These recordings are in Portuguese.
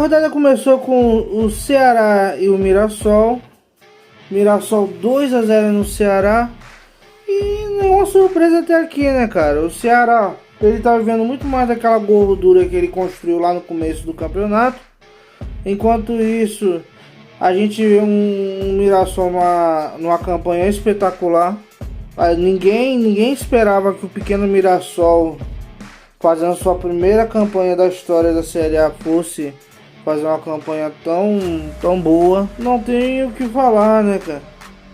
rodada começou com o Ceará e o Mirassol. Mirassol 2-0 no Ceará. E nenhuma surpresa até aqui, né, cara? O Ceará, ele tá vivendo muito mais daquela gordura que ele construiu lá no começo do campeonato. Enquanto isso, a gente vê um Mirassol numa campanha espetacular. Ninguém esperava que o pequeno Mirassol, fazendo sua primeira campanha da história da Série A, fosse fazer uma campanha tão boa. Não tem o que falar, né, cara?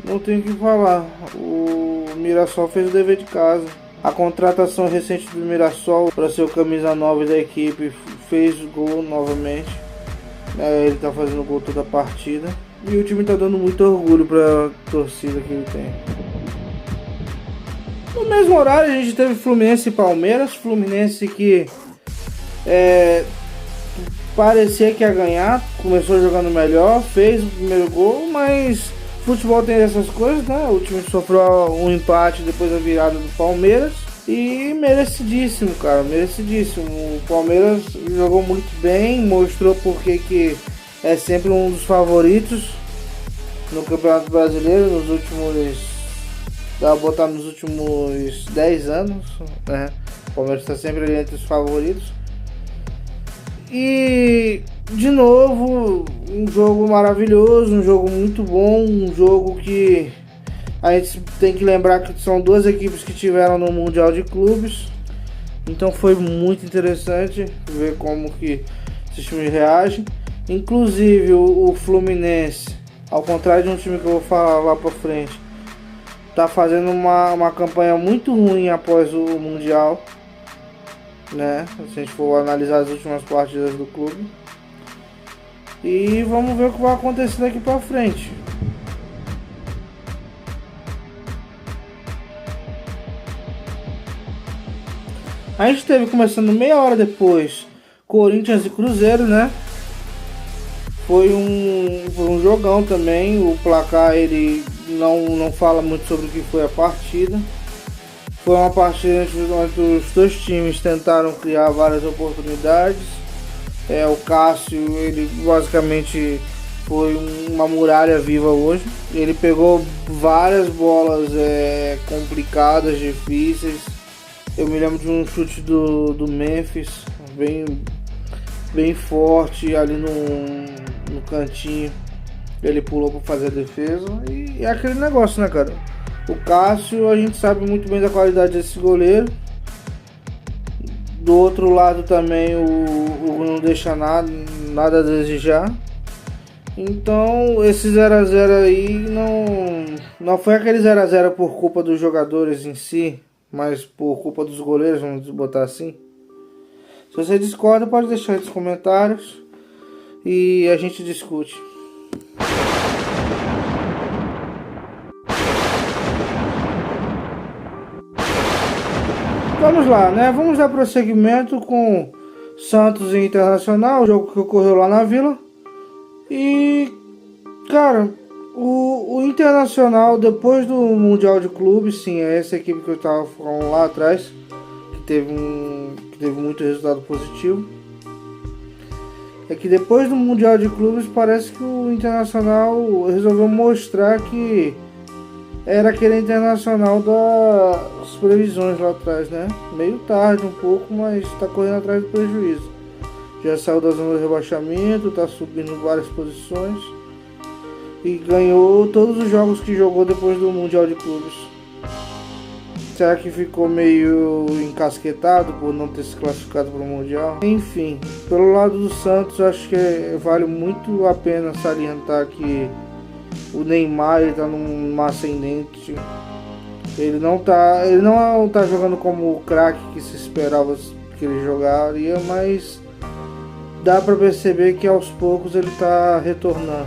Não tem o que falar. O Mirassol fez o dever de casa. A contratação recente do Mirassol para ser o camisa 9 da equipe fez gol novamente. Ele tá fazendo gol toda a partida. E o time tá dando muito orgulho pra torcida que ele tem. No mesmo horário a gente teve Fluminense e Palmeiras. Fluminense que parecia que ia ganhar, começou jogando melhor, fez o primeiro gol, mas futebol tem essas coisas, né? O time sofreu um empate depois da virada do Palmeiras e merecidíssimo, cara, merecidíssimo. O Palmeiras jogou muito bem, mostrou porque que é sempre um dos favoritos no Campeonato Brasileiro nos últimos, dá pra botar nos últimos 10 anos, né? O Palmeiras está sempre ali entre os favoritos. E de novo, um jogo maravilhoso, um jogo muito bom, um jogo que a gente tem que lembrar que são duas equipes que tiveram no Mundial de Clubes. Então foi muito interessante ver como que esses times reagem. Inclusive o Fluminense, ao contrário de um time que eu vou falar lá pra frente, tá fazendo uma campanha muito ruim após o Mundial, né? Se a gente for analisar as últimas partidas do clube. E vamos ver o que vai acontecer daqui pra frente. A gente teve, começando meia hora depois, Corinthians e Cruzeiro, né? Foi um jogão também. O placar ele não fala muito sobre o que foi a partida. Foi uma partida onde os dois times tentaram criar várias oportunidades. O Cássio, ele basicamente foi uma muralha viva hoje. Ele pegou várias bolas complicadas, difíceis. Eu me lembro de um chute do Memphis, bem forte ali no cantinho. Ele pulou para fazer a defesa. E é aquele negócio, né, cara? O Cássio, a gente sabe muito bem da qualidade desse goleiro. Do outro lado também o não deixa nada a desejar. Então esse 0x0 aí não foi aquele 0x0 por culpa dos jogadores em si, mas por culpa dos goleiros, vamos botar assim. Se você discorda, pode deixar aí nos comentários e a gente discute. Vamos lá, né? Vamos dar prosseguimento com Santos e Internacional, o jogo que ocorreu lá na Vila. E, cara, o Internacional, depois do Mundial de Clubes, sim, é essa equipe que eu estava falando lá atrás, que teve muito resultado positivo. É que depois do Mundial de Clubes, parece que o Internacional resolveu mostrar que era aquele Internacional das previsões lá atrás, né? Meio tarde um pouco, mas está correndo atrás do prejuízo. Já saiu da zona de rebaixamento, está subindo várias posições e ganhou todos os jogos que jogou depois do Mundial de Clubes. Será que ficou meio encasquetado por não ter se classificado para o Mundial? Enfim, pelo lado do Santos, acho que vale muito a pena salientar que o Neymar está num ascendente. Ele não tá jogando como o craque que se esperava que ele jogaria, mas dá para perceber que aos poucos ele está retornando.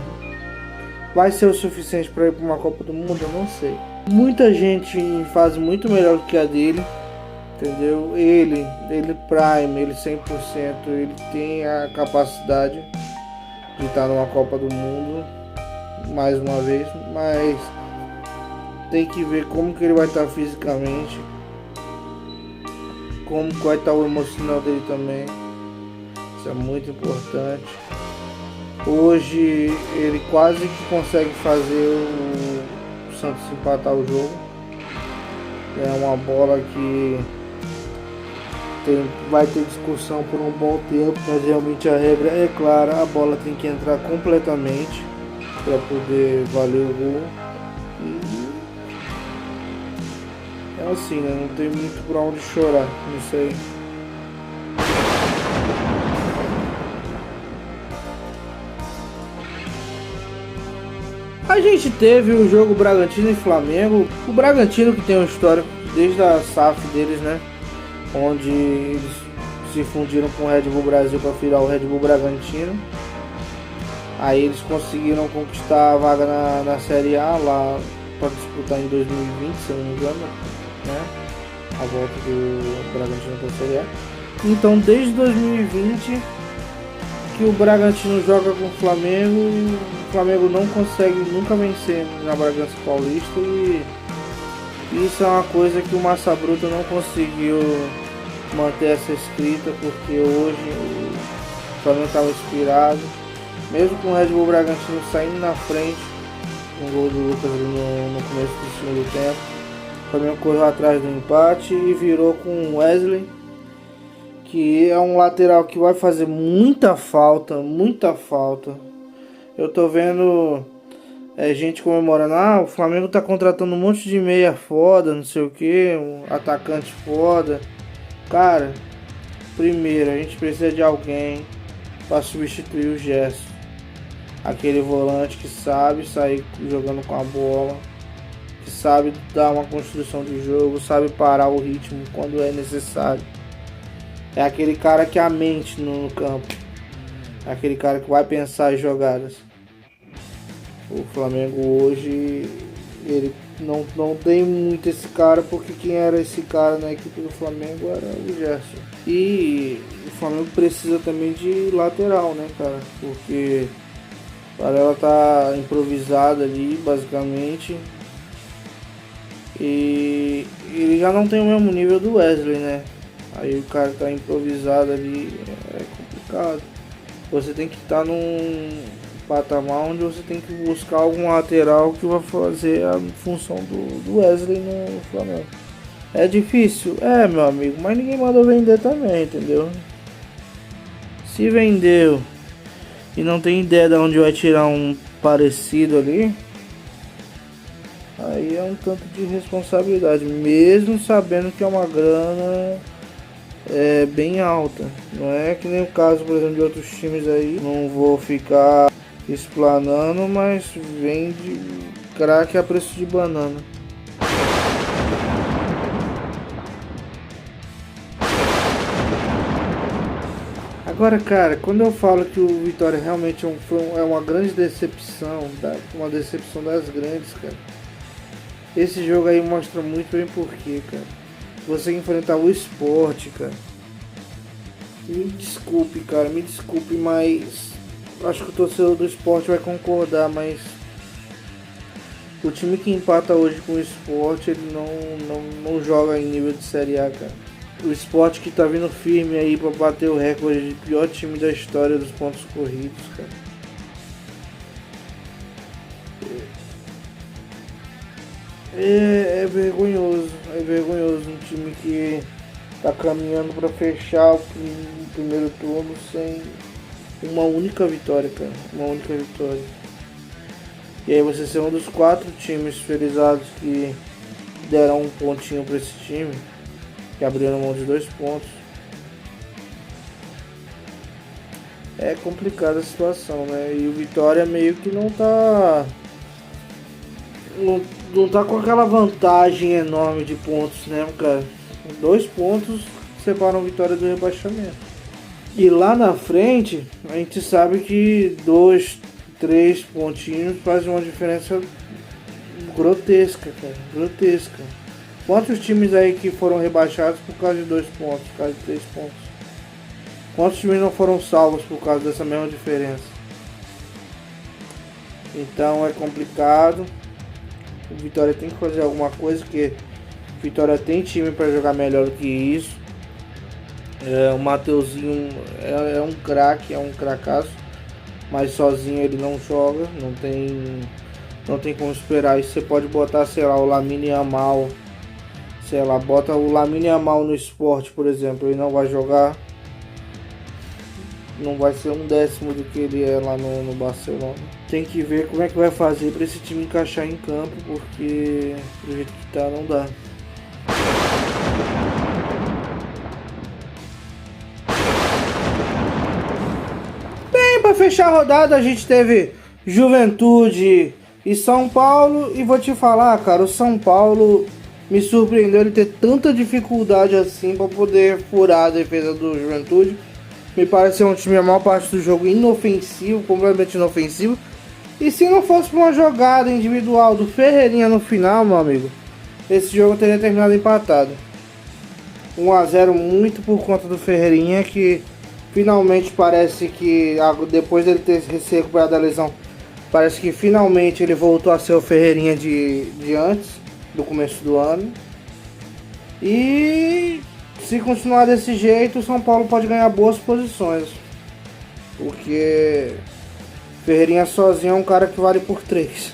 Vai ser o suficiente para ir para uma Copa do Mundo? Eu não sei. Muita gente faz muito melhor do que a dele, entendeu? Ele prime, ele 100%, ele tem a capacidade de estar numa Copa do Mundo mais uma vez, mas tem que ver como que ele vai estar fisicamente, como vai estar o emocional dele também. Isso é muito importante. Hoje ele quase que consegue fazer o Santos empatar o jogo. É uma bola que vai ter discussão por um bom tempo, mas realmente a regra é clara, a bola tem que entrar completamente para poder valer o gol. E é assim, né? Não tem muito pra onde chorar nisso aí. A gente teve o jogo Bragantino e Flamengo. O Bragantino, que tem uma história desde a SAF deles, né? Onde eles se fundiram com o Red Bull Brasil para virar o Red Bull Bragantino. Aí eles conseguiram conquistar a vaga na Série A lá para disputar em 2020, se eu não me engano, né? A volta do Bragantino para a Série A. Então desde 2020 que o Bragantino joga com o Flamengo e o Flamengo não consegue nunca vencer na Bragança Paulista, e isso é uma coisa que o Massa Bruta não conseguiu manter essa escrita, porque hoje o Flamengo estava inspirado, mesmo com o Red Bull Bragantino saindo na frente, com o gol do Lucas no começo do segundo tempo. O Flamengo correu atrás do empate e virou com o Wesley, que é um lateral que vai fazer muita falta, muita falta. Eu tô vendo gente comemorando, o Flamengo tá contratando um monte de meia foda, não sei o que, um atacante foda. Cara, primeiro a gente precisa de alguém para substituir o Gerson, aquele volante que sabe sair jogando com a bola, que sabe dar uma construção de jogo, sabe parar o ritmo quando é necessário. É aquele cara que é a mente no campo. É aquele cara que vai pensar as jogadas. O Flamengo hoje, ele não tem muito esse cara, porque quem era esse cara na equipe do Flamengo era o Gerson. E o Flamengo precisa também de lateral, né, cara? Porque o Varela tá improvisado ali, basicamente. E ele já não tem o mesmo nível do Wesley, né? Aí o cara tá improvisado ali, é complicado. Você tem que estar num patamar onde você tem que buscar algum lateral que vai fazer a função do Wesley no Flamengo. É difícil? É, meu amigo, mas ninguém mandou vender também, entendeu? Se vendeu e não tem ideia de onde vai tirar um parecido ali, aí é um tanto de responsabilidade, mesmo sabendo que é uma grana bem alta. Não é que nem o caso, por exemplo, de outros times aí. Não vou ficar explanando, mas vende craque a preço de banana. Agora, cara, quando eu falo que o Vitória realmente é uma grande decepção, uma decepção das grandes, cara, esse jogo aí mostra muito bem porquê, cara. Você enfrentar o Sport, cara. Me desculpe, cara, me desculpe, mas acho que o torcedor do Sport vai concordar, mas o time que empata hoje com o Sport, ele não joga em nível de Série A, cara. O Sport que tá vindo firme aí pra bater o recorde de pior time da história dos pontos corridos, cara. É vergonhoso, um time que tá caminhando para fechar o primeiro turno sem uma única vitória, cara, uma única vitória. E aí você ser um dos 4 times felizados que deram um pontinho para esse time, que abriram mão de 2 pontos. É complicada a situação, né? E o Vitória meio que não tá com aquela vantagem enorme de pontos, né, cara? 2 pontos separam a Vitória do rebaixamento. E lá na frente, a gente sabe que 2, 3 pontinhos fazem uma diferença grotesca, cara. Grotesca. Quantos times aí que foram rebaixados por causa de 2 pontos, por causa de 3 pontos? Quantos times não foram salvos por causa dessa mesma diferença? Então é complicado. O Vitória tem que fazer alguma coisa, porque o Vitória tem time para jogar melhor do que isso. O Mateuzinho é um craque, é um cracaço, mas sozinho ele não joga, não tem como esperar. E você pode botar, sei lá, o Lamine Yamal, sei lá, bota o Lamine Yamal no Sport, por exemplo, ele não vai jogar, não vai ser um décimo do que ele é lá no Barcelona. Tem que ver como é que vai fazer para esse time encaixar em campo, porque do jeito que tá não dá. Bem, para fechar a rodada a gente teve Juventude e São Paulo, e vou te falar, cara, o São Paulo me surpreendeu ele ter tanta dificuldade assim para poder furar a defesa do Juventude. Me pareceu um time a maior parte do jogo inofensivo, completamente inofensivo. E se não fosse por uma jogada individual do Ferreirinha no final, meu amigo, esse jogo teria terminado empatado. 1 a 0 muito por conta do Ferreirinha, que finalmente parece que, depois dele ter se recuperado da lesão, parece que finalmente ele voltou a ser o Ferreirinha de antes, do começo do ano. E se continuar desse jeito, o São Paulo pode ganhar boas posições. Porque Ferreirinha sozinho é um cara que vale por 3.